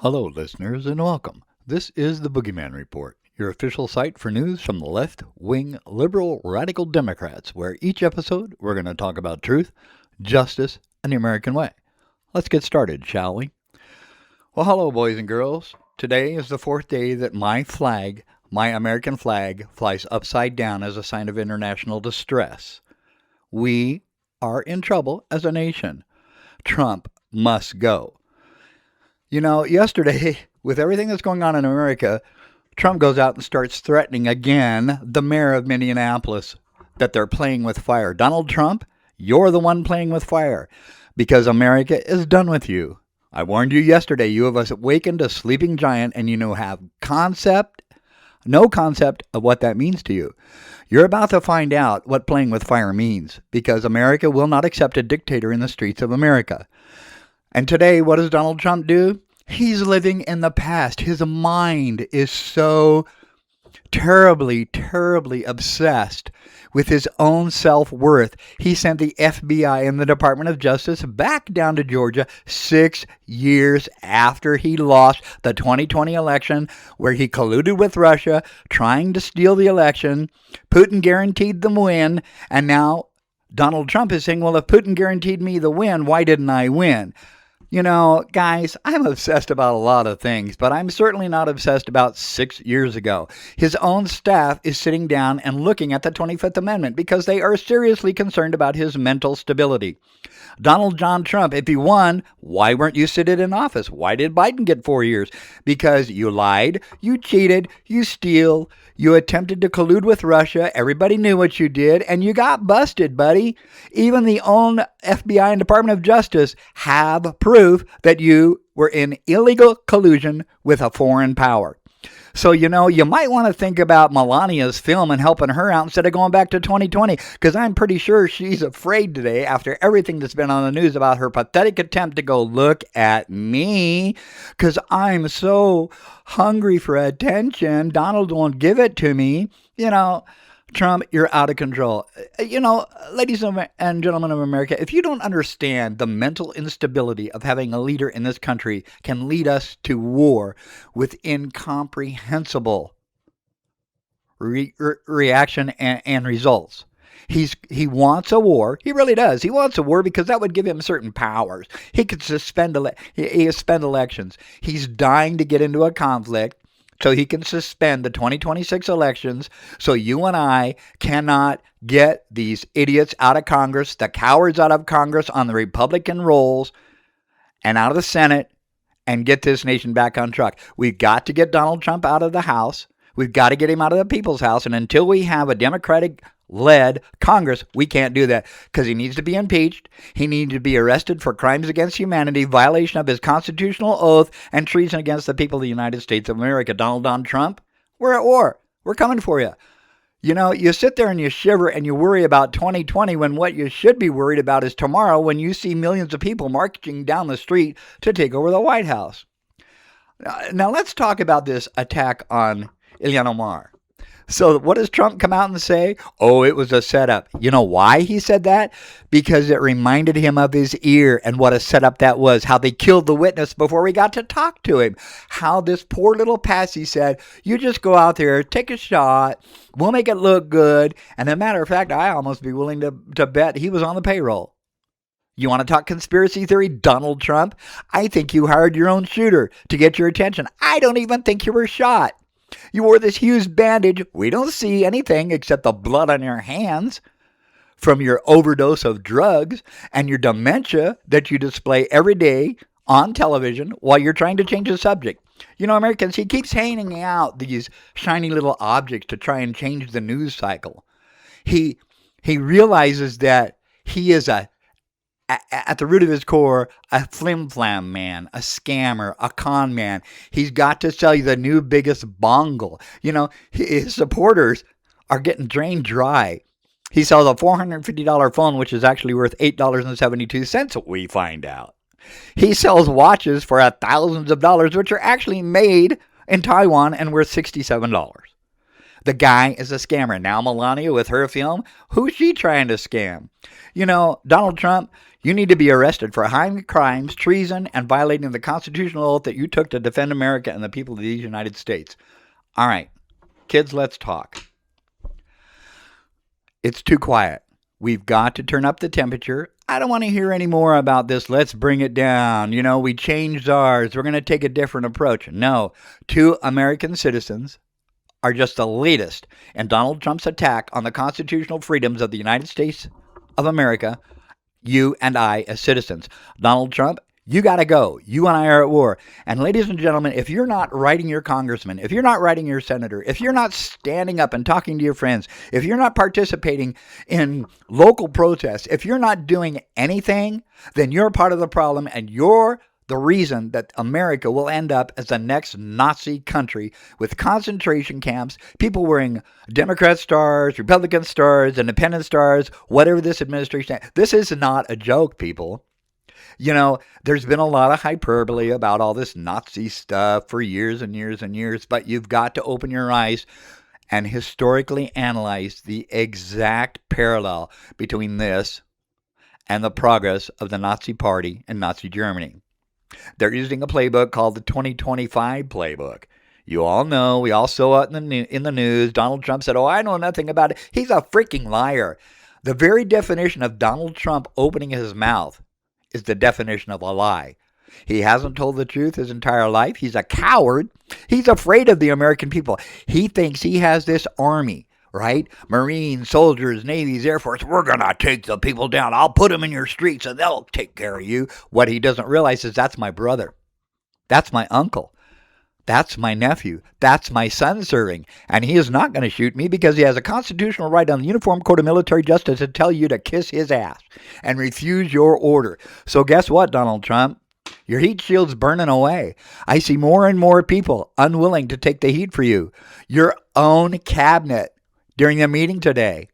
Hello, listeners, and welcome. This is the Boogeyman Report, your official site for news from the left wing liberal radical Democrats, where each episode we're going to talk about truth, justice, and the American way. Let's get started, shall we? Well, hello, boys and girls. Today is the fourth day that my flag, my American flag, flies upside down as a sign of international distress. We are in trouble as a nation. Trump must go. Yesterday, with everything that's going on in America, Trump goes out and starts threatening again the mayor of Minneapolis that they're playing with fire. Donald Trump, you're the one playing with fire because America is done with you. I warned you yesterday. You have awakened a sleeping giant and you have no concept of what that means to you. You're about to find out what playing with fire means because America will not accept a dictator in the streets of America. And today, what does Donald Trump do? He's living in the past. His mind is so terribly, terribly obsessed with his own self-worth. He sent the FBI and the Department of Justice back down to Georgia 6 years after he lost the 2020 election, where he colluded with Russia, trying to steal the election. Putin guaranteed the win, and now Donald Trump is saying, well, if Putin guaranteed me the win, why didn't I win? Guys, I'm obsessed about a lot of things, but I'm certainly not obsessed about 6 years ago. His own staff is sitting down and looking at the 25th Amendment because they are seriously concerned about his mental stability. Donald John Trump, if he won, why weren't you seated in office? Why did Biden get 4 years? Because you lied, you cheated, you steal, you attempted to collude with Russia, everybody knew what you did, and you got busted, buddy. Even the own FBI and Department of Justice have proof that you were in illegal collusion with a foreign power. So, you might want to think about Melania's film and helping her out instead of going back to 2020, because I'm pretty sure she's afraid today after everything that's been on the news about her pathetic attempt to go look at me, because I'm so hungry for attention. Donald won't give it to me. Trump, you're out of control. Ladies and gentlemen of America, if you don't understand the mental instability of having a leader in this country can lead us to war with incomprehensible reaction and results. He wants a war. He really does. He wants a war because that would give him certain powers. He could suspend elections. He's dying to get into a conflict so he can suspend the 2026 elections so you and I cannot get these idiots out of Congress, the cowards out of Congress on the Republican rolls and out of the Senate, and get this nation back on track. We've got to get Donald Trump out of the House. We've got to get him out of the people's house. And until we have a Democratic-led Congress, we can't do that because he needs to be impeached. He needs to be arrested for crimes against humanity, violation of his constitutional oath, and treason against the people of the United States of America. Donald John Trump, we're at war. We're coming for you. You sit there and you shiver and you worry about 2020 when what you should be worried about is tomorrow when you see millions of people marching down the street to take over the White House. Now let's talk about this attack on Ilhan Omar. So what does Trump come out and say? Oh, it was a setup. You know why he said that? Because it reminded him of his ear and what a setup that was. How they killed the witness before we got to talk to him. How this poor little patsy said, you just go out there, take a shot, we'll make it look good. And as a matter of fact, I almost be willing to bet he was on the payroll. You want to talk conspiracy theory, Donald Trump? I think you hired your own shooter to get your attention. I don't even think you were shot. You wore this huge bandage. We don't see anything except the blood on your hands from your overdose of drugs and your dementia that you display every day on television while you're trying to change the subject. Americans, he keeps handing out these shiny little objects to try and change the news cycle. He realizes that he is at the root of his core, a flim-flam man, a scammer, a con man. He's got to sell you the new biggest bongle. His supporters are getting drained dry. He sells a $450 phone, which is actually worth $8.72, we find out. He sells watches for thousands of dollars, which are actually made in Taiwan and worth $67. The guy is a scammer. Now Melania with her film, who's she trying to scam? Donald Trump, You need to be arrested for high crimes, treason, and violating the constitutional oath that you took to defend America and the people of these United States. All right, kids, let's talk. It's too quiet. We've got to turn up the temperature. I don't want to hear any more about this. Let's bring it down. You know, we changed ours. We're going to take a different approach. No, 2 American citizens are just the latest in Donald Trump's attack on the constitutional freedoms of the United States of America, you and I as citizens. Donald Trump, you got to go. You and I are at war. And ladies and gentlemen, if you're not writing your congressman, if you're not writing your senator, if you're not standing up and talking to your friends, if you're not participating in local protests, if you're not doing anything, then you're part of the problem, and you're the reason that America will end up as the next Nazi country with concentration camps, people wearing Democrat stars, Republican stars, independent stars, whatever this administration. This is not a joke, people. You know, there's been a lot of hyperbole about all this Nazi stuff for years and years and years, but you've got to open your eyes and historically analyze the exact parallel between this and the progress of the Nazi Party in Nazi Germany. They're using a playbook called the 2025 playbook. You all know, we all saw it in the news. Donald Trump said, "Oh, I know nothing about it." He's a freaking liar. The very definition of Donald Trump opening his mouth is the definition of a lie. He hasn't told the truth his entire life. He's a coward. He's afraid of the American people. He thinks he has this army, right? Marines, soldiers, navies, Air Force. We're going to take the people down. I'll put them in your streets and they'll take care of you. What he doesn't realize is that's my brother. That's my uncle. That's my nephew. That's my son serving. And he is not going to shoot me because he has a constitutional right on the Uniform Code of Military Justice to tell you to kiss his ass and refuse your order. So guess what, Donald Trump? Your heat shield's burning away. I see more and more people unwilling to take the heat for you. Your own cabinet during the meeting today.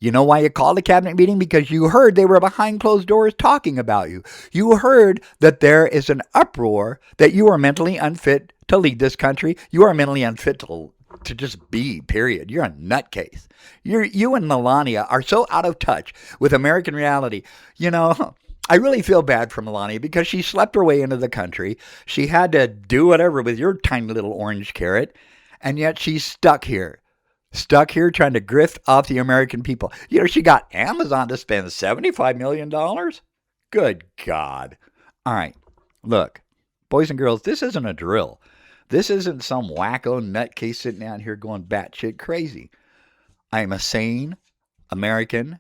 You know why you called a cabinet meeting? Because you heard they were behind closed doors talking about you. You heard that there is an uproar that you are mentally unfit to lead this country. You are mentally unfit to just be, period. You're a nutcase. You and Melania are so out of touch with American reality. You know, I really feel bad for Melania because she slept her way into the country. She had to do whatever with your tiny little orange carrot, and yet she's stuck here trying to grift off the American people. You know, she got Amazon to spend $75 million. Good God. All right, look, boys and girls, this isn't a drill. This isn't some wacko nutcase sitting down here going batshit crazy. I am a sane American,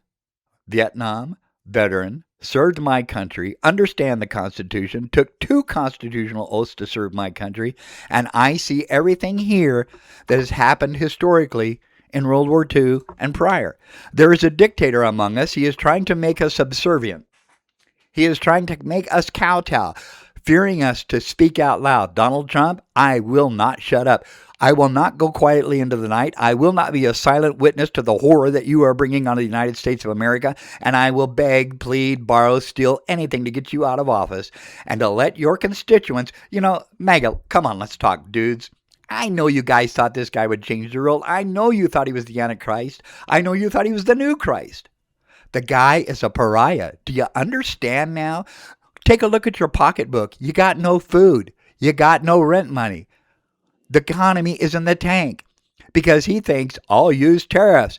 Vietnam veteran, served my country, understand the Constitution, took 2 constitutional oaths to serve my country, and I see everything here that has happened historically in World War II and prior. There is a dictator among us. He is trying to make us subservient. He is trying to make us kowtow, fearing us to speak out loud. Donald Trump, I will not shut up. I will not go quietly into the night. I will not be a silent witness to the horror that you are bringing on the United States of America. And I will beg, plead, borrow, steal anything to get you out of office and to let your constituents, you know, MAGA, come on, let's talk, dudes. I know you guys thought this guy would change the world. I know you thought he was the Antichrist. I know you thought he was the new Christ. The guy is a pariah. Do you understand now? Take a look at your pocketbook. You got no food. You got no rent money. The economy is in the tank because he thinks I'll use tariffs.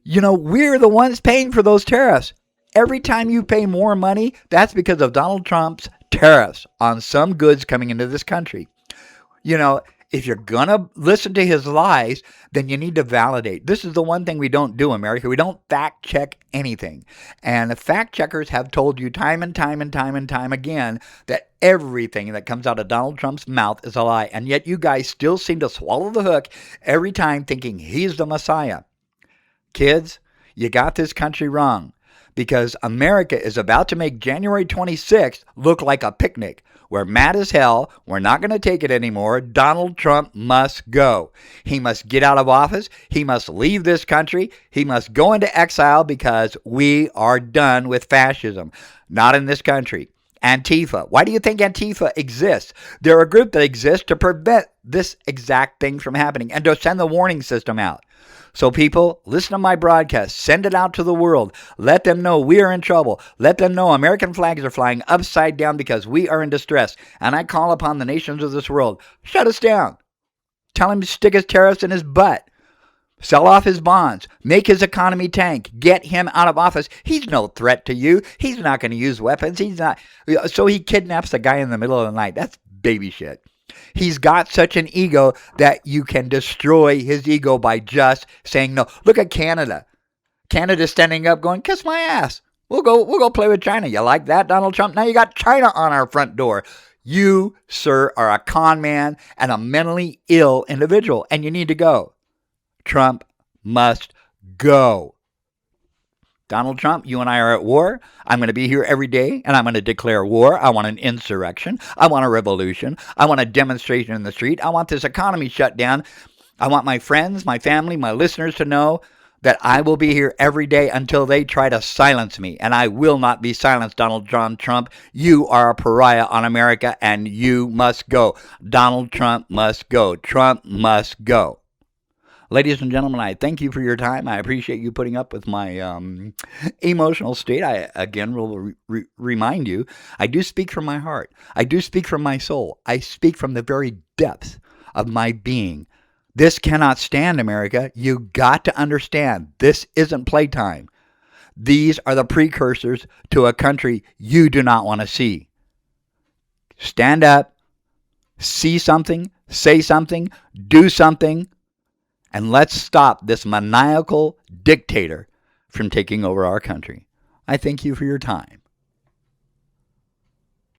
You know, we're the ones paying for those tariffs. Every time you pay more money, that's because of Donald Trump's tariffs on some goods coming into this country. You know, if you're going to listen to his lies, then you need to validate. This is the one thing we don't do, America. We don't fact check anything. And the fact checkers have told you time and time and time and time again that everything that comes out of Donald Trump's mouth is a lie. And yet you guys still seem to swallow the hook every time thinking he's the Messiah. Kids, you got this country wrong because America is about to make January 26th look like a picnic. We're mad as hell. We're not going to take it anymore. Donald Trump must go. He must get out of office. He must leave this country. He must go into exile because we are done with fascism. Not in this country. Antifa. Why do you think Antifa exists? They're a group that exists to prevent this exact thing from happening and to send the warning system out. So people, listen to my broadcast. Send it out to the world. Let them know we are in trouble. Let them know American flags are flying upside down because we are in distress. And I call upon the nations of this world, shut us down. Tell him to stick his tariffs in his butt. Sell off his bonds. Make his economy tank. Get him out of office. He's no threat to you. He's not going to use weapons. He's not. So he kidnaps a guy in the middle of the night. That's baby shit. He's got such an ego that you can destroy his ego by just saying no. Look at Canada. Canada's standing up going, kiss my ass. We'll go play with China. You like that, Donald Trump? Now you got China on our front door. You, sir, are a con man and a mentally ill individual, and you need to go. Trump must go. Donald Trump, you and I are at war. I'm going to be here every day, and I'm going to declare war. I want an insurrection. I want a revolution. I want a demonstration in the street. I want this economy shut down. I want my friends, my family, my listeners to know that I will be here every day until they try to silence me, and I will not be silenced, Donald John Trump. You are a pariah on America, and you must go. Donald Trump must go. Trump must go. Ladies and gentlemen, I thank you for your time. I appreciate you putting up with my emotional state. I, again, will remind you, I do speak from my heart. I do speak from my soul. I speak from the very depths of my being. This cannot stand, America. You got to understand, this isn't playtime. These are the precursors to a country you do not want to see. Stand up, see something, say something, do something, and let's stop this maniacal dictator from taking over our country. I thank you for your time.